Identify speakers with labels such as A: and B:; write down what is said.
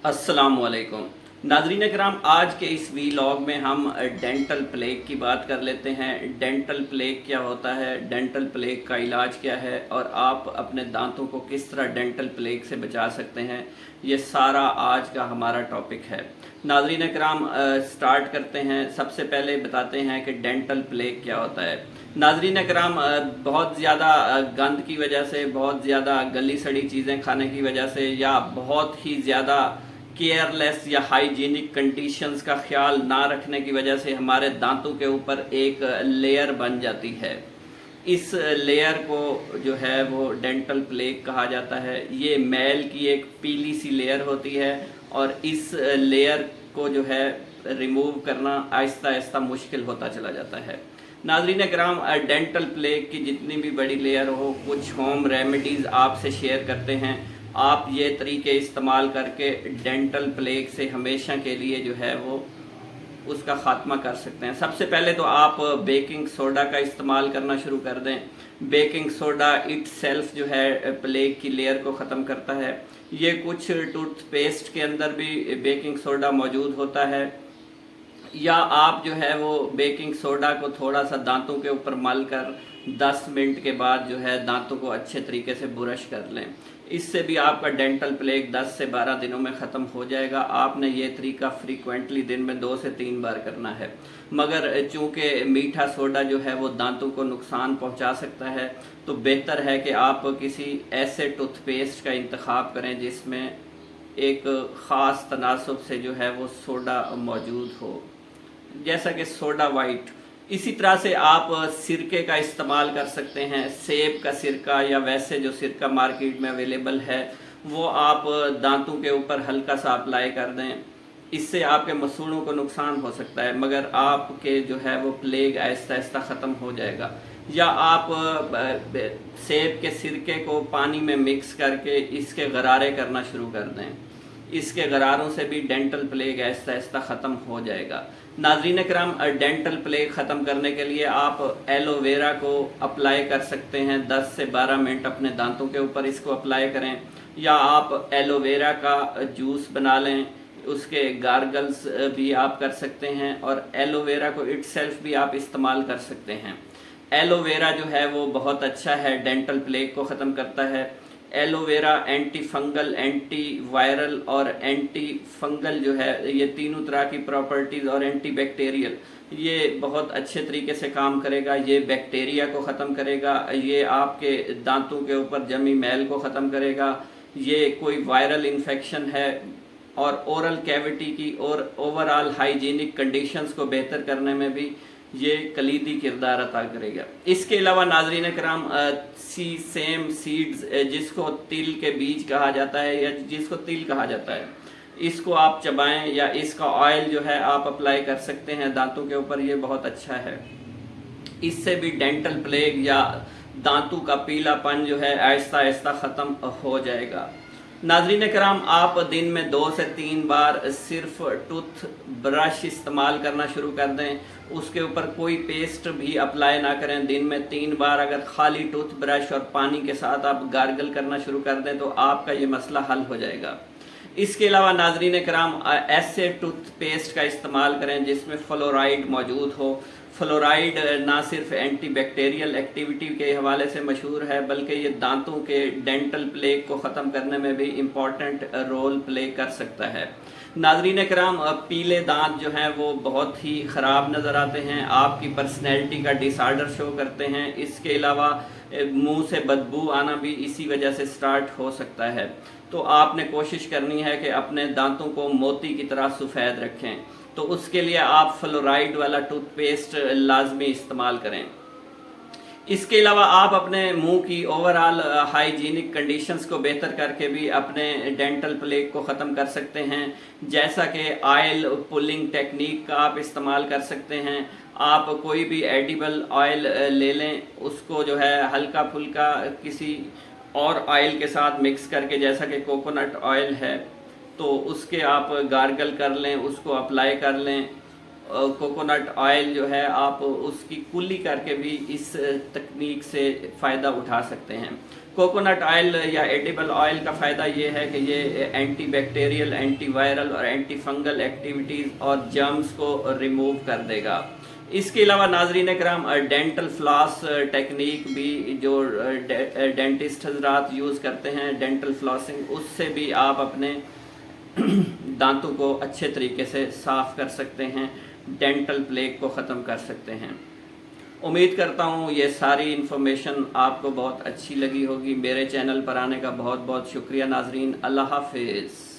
A: अस्सलामुअलैकुम नाज़रीन कराम, आज के इस वीलॉग में हम डेंटल प्लेग की बात कर लेते हैं। डेंटल प्लेग क्या होता है, डेंटल प्लेग का इलाज क्या है और आप अपने दांतों को किस तरह डेंटल प्लेग से बचा सकते हैं, ये सारा आज का हमारा टॉपिक है। नाज़रीन कराम, स्टार्ट करते हैं। सबसे पहले बताते हैं कि डेंटल प्लेग क्या होता है। नाज़रीन कराम, बहुत ज़्यादा गंद की वजह से, बहुत ज़्यादा गली सड़ी चीज़ें खाने की वजह से या बहुत ही ज़्यादा केयरलेस या हाइजीनिक कंडीशंस का ख्याल ना रखने की वजह से हमारे दांतों के ऊपर एक लेयर बन जाती है। इस लेयर को जो है वो डेंटल प्लेग कहा जाता है। ये मैल की एक पीली सी लेयर होती है और इस लेयर को जो है रिमूव करना आहिस्ता आहिस्ता मुश्किल होता चला जाता है। नाज़रीन कराम, डेंटल प्लेग की जितनी भी बड़ी लेयर हो, कुछ होम रेमेडीज़ आपसे शेयर करते हैं। आप ये तरीके इस्तेमाल करके डेंटल प्लेग से हमेशा के लिए जो है वो उसका ख़ात्मा कर सकते हैं। सबसे पहले तो आप बेकिंग सोडा का इस्तेमाल करना शुरू कर दें। बेकिंग सोडा इट सेल्फ जो है प्लेग की लेयर को ख़त्म करता है। ये कुछ टूथपेस्ट के अंदर भी बेकिंग सोडा मौजूद होता है, या आप जो है वो बेकिंग सोडा को थोड़ा सा दांतों के ऊपर मल कर 10 मिनट के बाद जो है दांतों को अच्छे तरीके से ब्रश कर लें। इससे भी आपका डेंटल प्लेग 10 से 12 दिनों में ख़त्म हो जाएगा। आपने ये तरीका फ्रीक्वेंटली दिन में 2 से 3 बार करना है। मगर चूँकि मीठा सोडा जो है वो दांतों को नुकसान पहुंचा सकता है, तो बेहतर है कि आप किसी ऐसे टूथपेस्ट का इंतखाब करें जिसमें एक ख़ास तनासब से जो है वो सोडा मौजूद हो, जैसा कि सोडा वाइट। इसी तरह से आप सिरके का इस्तेमाल कर सकते हैं। सेब का सिरका या वैसे जो सिरका मार्केट में अवेलेबल है वो आप दांतों के ऊपर हल्का सा अप्लाई कर दें। इससे आपके मसूड़ों को नुकसान हो सकता है, मगर आपके जो है वो प्लेग आहिस्ता आहिस्ता ख़त्म हो जाएगा। या आप सेब के सिरके को पानी में मिक्स करके इसके गरारे करना शुरू कर दें। इसके गरारों से भी डेंटल प्लेग आहिस्ता आहिस्ता ख़त्म हो जाएगा। नाज़रीन कराम, डेंटल प्लेग ख़त्म करने के लिए आप एलोवेरा को अप्लाई कर सकते हैं। 10 से 12 मिनट अपने दांतों के ऊपर इसको अप्लाई करें, या आप एलोवेरा का जूस बना लें, उसके गार्गल्स भी आप कर सकते हैं, और एलोवेरा को इट सेल्फ भी आप इस्तेमाल कर सकते हैं। एलोवेरा जो है वो बहुत अच्छा है, डेंटल प्लेग को ख़त्म करता है। Aloe vera anti fungal, anti viral और एंटी फंगल जो है, ये तीनों तरह की प्रॉपर्टीज़, और एंटी बैक्टीरियल, ये बहुत अच्छे तरीके से काम करेगा। ये बैक्टीरिया को ख़त्म करेगा, ये आपके दांतों के ऊपर जमी मैल को ख़त्म करेगा। ये कोई वायरल इन्फेक्शन है और ओरल कैविटी की और ओवरऑल हाइजीनिक कंडीशंस को बेहतर करने में भी ये कलीदी किरदार अदा करेगा। इसके अलावा नाज़रीन कराम, सेम सीड्स, जिसको तिल के बीज कहा जाता है या जिसको तिल कहा जाता है, इसको आप चबाएं या इसका ऑयल जो है आप अप्लाई कर सकते हैं दांतों के ऊपर। ये बहुत अच्छा है। इससे भी डेंटल प्लेग या दांतों का पीलापन जो है आहिस्ता आहिस्ता ख़त्म हो जाएगा। नाज़रीन कराम, आप दिन में 2 से 3 बार सिर्फ टूथ ब्रश इस्तेमाल करना शुरू कर दें। उसके ऊपर कोई पेस्ट भी अप्लाई ना करें। दिन में 3 बार अगर खाली टूथ ब्रश और पानी के साथ आप गार्गल करना शुरू कर दें तो आपका ये मसला हल हो जाएगा। इसके अलावा नाज़रीन कराम, ऐसे टूथपेस्ट का इस्तेमाल करें जिसमें फ्लोराइड मौजूद हो। फ्लोराइड ना सिर्फ एंटी बैक्टीरियल एक्टिविटी के हवाले से मशहूर है, बल्कि ये दांतों के डेंटल प्लेग को ख़त्म करने में भी इम्पॉर्टेंट रोल प्ले कर सकता है। नाज़रीन कराम, पीले दांत जो हैं वो बहुत ही ख़राब नज़र आते हैं, आपकी पर्सनैलिटी का डिसऑर्डर शो करते हैं। इसके अलावा मुंह से बदबू आना भी इसी वजह से स्टार्ट हो सकता है। तो आपने कोशिश करनी है कि अपने दांतों को मोती की तरह सफ़ेद रखें। तो उसके लिए आप फ्लोराइड वाला टूथपेस्ट लाजमी इस्तेमाल करें। इसके अलावा आप अपने मुंह की ओवरऑल हाइजीनिक कंडीशंस को बेहतर करके भी अपने डेंटल प्लेग को ख़त्म कर सकते हैं, जैसा कि ऑयल पुलिंग टेक्निक का आप इस्तेमाल कर सकते हैं। आप कोई भी एडिबल ऑयल ले लें, उसको जो है हल्का फुल्का किसी और ऑयल के साथ मिक्स करके, जैसा कि कोकोनट ऑयल है, तो उसके आप गार्गल कर लें, उसको अप्लाई कर लें। कोकोनट ऑयल जो है आप उसकी कुल्ली करके भी इस तकनीक से फ़ायदा उठा सकते हैं। कोकोनट ऑयल या एडिबल ऑयल का फ़ायदा ये है कि ये एंटी बैक्टीरियल, एंटी वायरल और एंटी फंगल एक्टिविटीज़ और जर्म्स को रिमूव कर देगा। इसके अलावा नाज़रीन कराम डेंटल फ्लॉस टेक्निक भी जो डेंटिस्ट हजरात यूज़ करते हैं, डेंटल फ्लॉसिंग, उससे भी आप अपने दांतों को अच्छे तरीके से साफ़ कर सकते हैं, डेंटल प्लेग को ख़त्म कर सकते हैं। उम्मीद करता हूँ ये सारी इन्फॉर्मेशन आपको बहुत अच्छी लगी होगी। मेरे चैनल पर आने का बहुत बहुत शुक्रिया नाजरीन। अल्लाह हाफिज़।